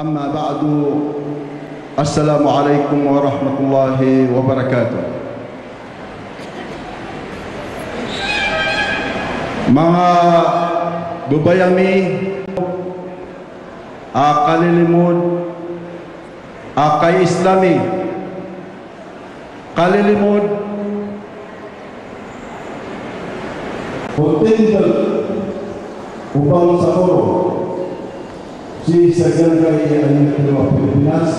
أما بعد السلام عليكم ورحمة الله وبركاته. Mga babayami, kalilimod, kay Islami, kalilimod, potential upang sa koro si Sagangay ang Dalawa Pilipinas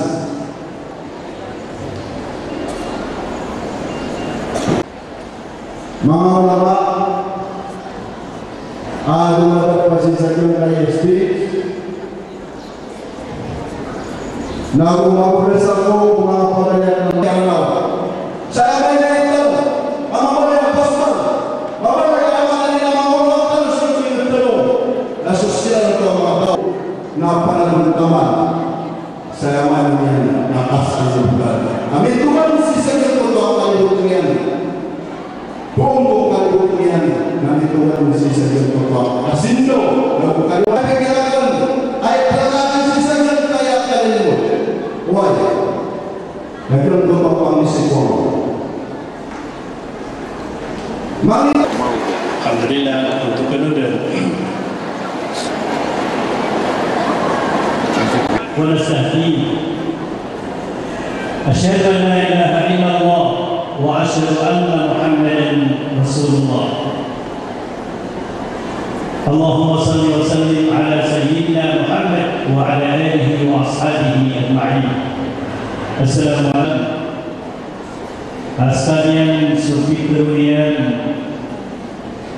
mga ulama dumagat pa si Sagangay State na umapres ako mga pagayat ng Tianglaw sa amay na ito mga mga pastor mga nagkakaman nila mga ulatan sa pinagtalo na sosyal ito mga tao na pananampaman sa yaman niyan nakasal sa bulan. Amin tuman si Sagangay ito ang kalibutan yan. Buong kalibutan yan namin tuman si Sagangay ito kasindo na kalibutan kagirakan ay palagakan si Sagangay kaya kalimut. Why? Nagkaroon pa po ang isipon. Alhamdulillah untuk penuh ونستهديه أشهد أن لا إله إلا الله وأشهد أن محمدا رسول الله اللهم صل وسلم على سيدنا محمد وعلى آله وأصحابه أجمعين السلام عليكم sekalian sufi kemuliaan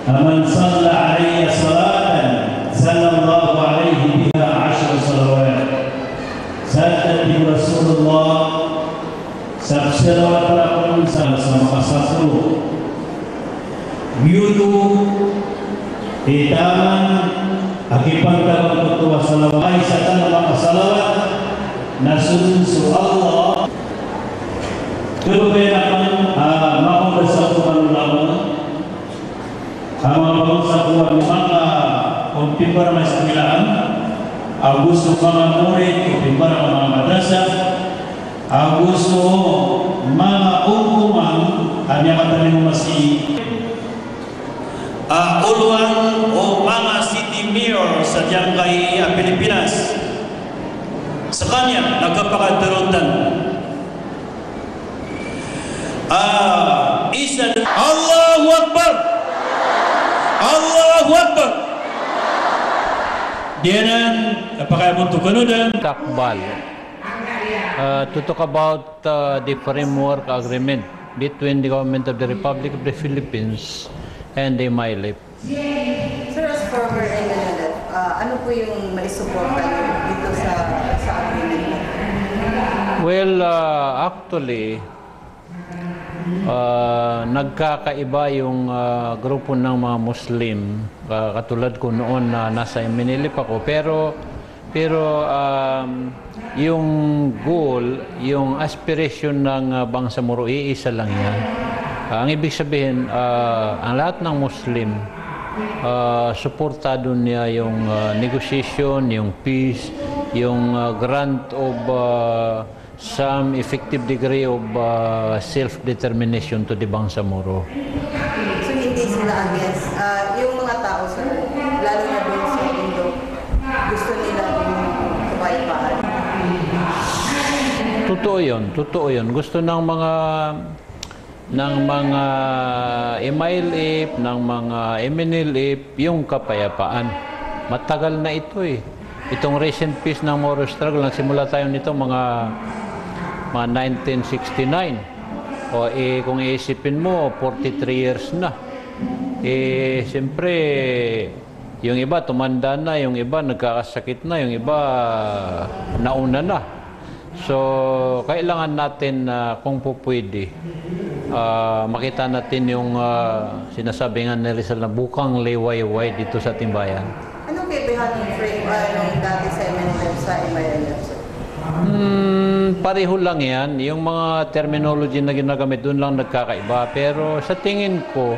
man shalla alaihi salatan sallallahu alaihi biha 10 salawat Sayyidi Rasulullah sabshalawat lakun sama kasasru yudu itaman akipan tabang kutuwa salawat satan maka salawat nasun su Allah kebenaran mau bersatuan ulama ama bersatuan maka kompimbar masamilaan Agusto mga murid kompimbar mga madrasah Agusto mga ukuman kanya katanin masih uluan o mga city mayor sa Jangkay Pilipinas sa kanya nagkapakadarutan isa Allahu Akbar Allahu Akbar dianan apakah untuk kenudan Takbal to talk about the framework agreement between the government of the Republic of the Philippines and the MILIP. Sir, as former MNLF, ano po yung maisuporta dito sa agreement? Well, actually nagkakaiba yung grupo ng mga Muslim katulad ko noon na nasa MNLF ako pero yung goal, yung aspiration ng Bangsamoro iisa lang yan. Ang ibig sabihin ang lahat ng Muslim suportado niya yung negotiation, yung peace, yung grant of some effective degree of self-determination to the Bangsamoro. So hindi sila against yung mga tao, sir, lalo na doon sa Indo, gusto nila yung kapayapaan? Totoo yun. Gusto ng mga MILF, ng mga MNLF, yung kapayapaan. Matagal na ito eh. Itong recent peace ng Moro struggle, nagsimula tayo nito mga 1969. O kung iisipin mo, 43 years na. Siyempre, yung iba tumanda na, yung iba nagkakasakit na, yung iba nauna na. So, kailangan natin kung po pwede, makita natin yung sinasabi nga ni Rizal na bukang liwayway dito sa timbayan. Anong kaibahan ng frame nung dati sa MNLF sa MILF, sir? Pareho lang yan. Yung mga terminology na ginagamit doon lang nagkakaiba. Pero sa tingin ko,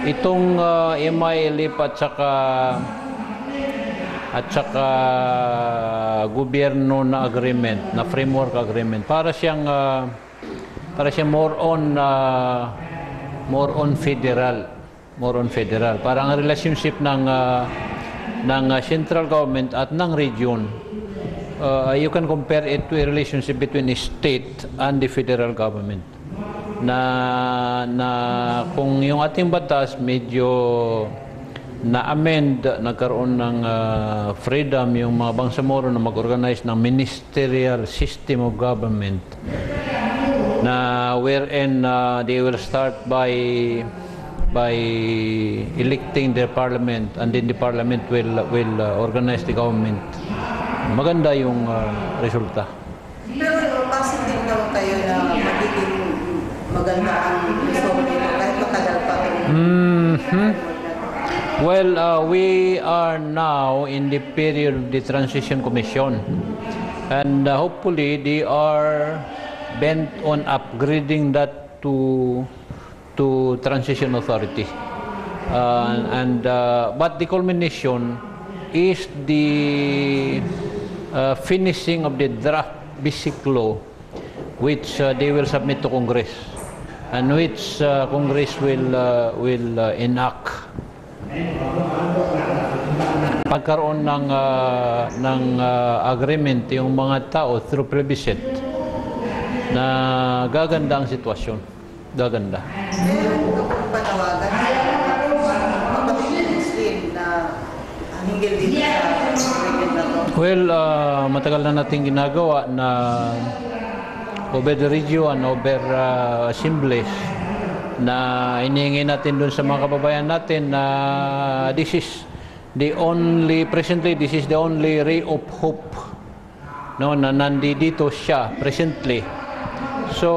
itong MILF at saka gobyerno na agreement, na framework agreement. Para siyang more on federal. Parang ang relationship ng central government at ng region. You can compare it to a relationship between a state and the federal government. Na kung yung ating batas medyo na-amend, nagkaroon ng freedom yung mga Bangsamoro na mag-organize ng ministerial system of government, na wherein they will start by electing their parliament, and then the parliament will organize the government. Maganda yung resulta. Pero positive naman kayo na magiging maganda ang result nito kahit matagal pa. Well, we are now in the period of the Transition Commission, and hopefully they are bent on upgrading that to Transition Authority. But the culmination is the finishing of the draft basic law, which they will submit to Congress, and which Congress will enact. Pagkaroon ng agreement yung mga tao through plebiscite, na gaganda ang sitwasyon. Gaganda. Meron ka pong panawagan Muslim na hinggil dito sa agreement na to? Well, matagal na natin ginagawa na over the region, over assemblies, na inihingi natin dun sa mga kababayan natin na this is the only ray of hope, no, na nandito siya presently. So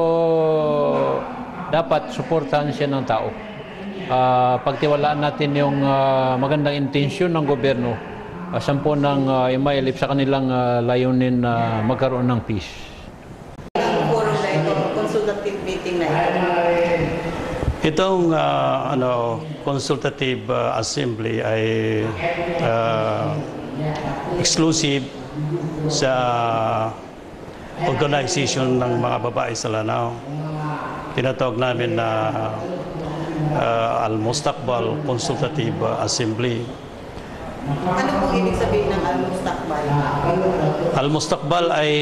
dapat suportahan siya ng tao. Pagtiwalaan natin yung magandang intensyon ng gobyerno, sampo ng imailip sa kanilang layunin na magkaroon ng peace. Ang forum na ito, consultative meeting na ito. Itong consultative assembly ay exclusive sa organization ng mga babae sa Lanao. Tinatawag namin na Al-Mustaqbal Consultative Assembly. Ano pong ibig sabihin ng Al-Mustaqbal? Al-Mustaqbal ay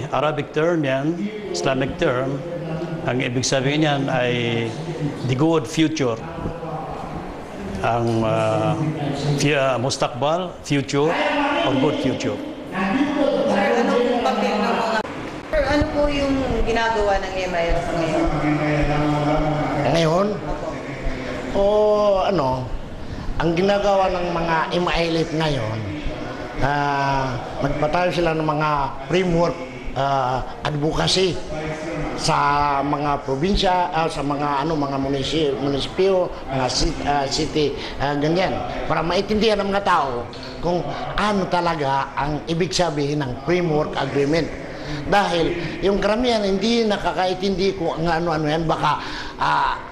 Arabic term yan, Islamic term. Ang ibig sabihin niyan ay the good future. Ang Mustaqbal, future, or good future. Ano po yung ginagawa ng MILF ngayon? Ngayon? Ang ginagawa ng mga MILF ngayon, magpatayo sila ng mga framework advocacy sa mga probinsya, sa mga mga munisipyo, mga city, ganyan, para maintindihan ng mga tao kung ano talaga ang ibig sabihin ng framework agreement. Dahil yung karamihan hindi nakakaintindi kung ano-ano yan, baka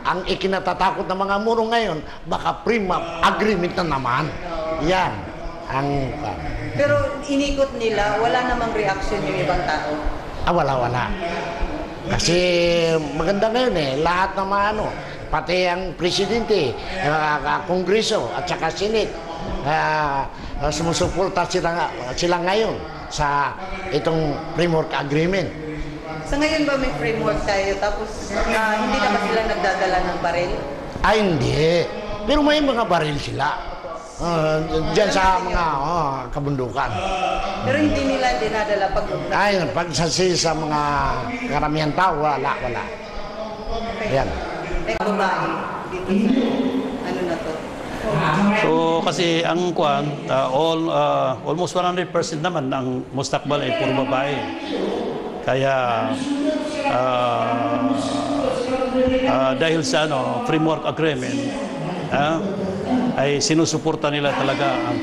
ang ikinatatakot ng mga muro ngayon, baka framework agreement na naman. Yan ang pero inikot nila, wala namang reaction yung ibang tao? Wala. Kasi maganda ngayon lahat ng mga pati ang presidente, kongreso at saka senate, sumusuporta sila ngayon sa itong framework agreement. Sa ngayon ba may framework tayo, tapos hindi na ba sila nagdadala ng baril? Hindi. Pero may mga baril sila. Diyan sa mga kabundukan. Pero hindi nila dinadala pag sa mga karamihan tao, wala. Yan. Babae dito sa na to? So kasi ang almost 100% naman ang Mustaqbal ay puro babae. Kaya dahil sa framework agreement, ay sinusuporta nila talaga ang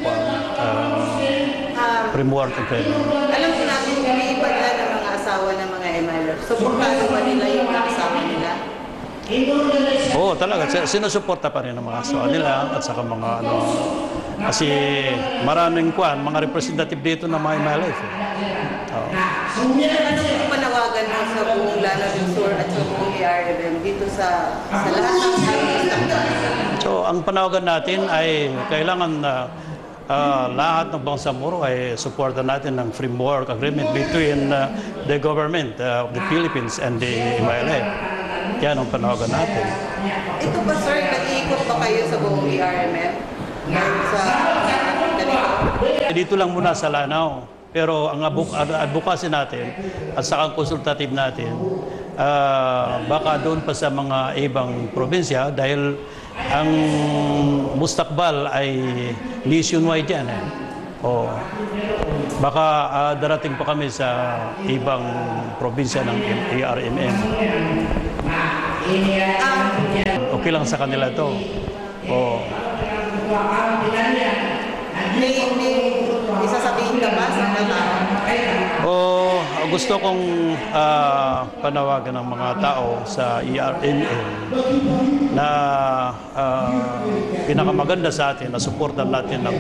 framework agreement. Alam ko natin, umiiba na ng mga asawa ng mga MILF. Suportado ba nila yung mga asawa nila? Oo, talaga. Sinusuporta pa rin ang mga asawa nila at saka mga ano. Kasi maraming mga representative dito na mga MLF. Oo. Ano panawagan mo sa buong Lano del Sur at sa buong ARMM dito sa lahat ng So, ang panawagan natin ay kailangan na lahat ng Bangsamoro ay suporta natin ng framework agreement between the government of the Philippines and the MLF. Yan ang panawagan natin. Ito ba, sir, nag-iikot ba kayo sa buong ARMM? Dito lang muna sa Lanao. Pero ang advocacy natin at saka ang consultative natin, baka doon pa sa mga ibang probinsya dahil ang mustakbal ay nationwide yan. O, baka darating pa kami sa ibang probinsya ng ARMM. Okay lang sa kanila to. O, may isasabihin ka ba sa mga tao? Gusto kong panawagan ng mga tao sa ARMM na pinakamaganda sa atin na suportan natin ng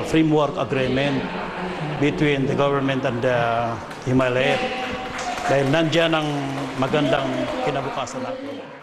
framework agreement between the government and the Himalaya. Dahil nandiyan ang magandang kinabukasan natin.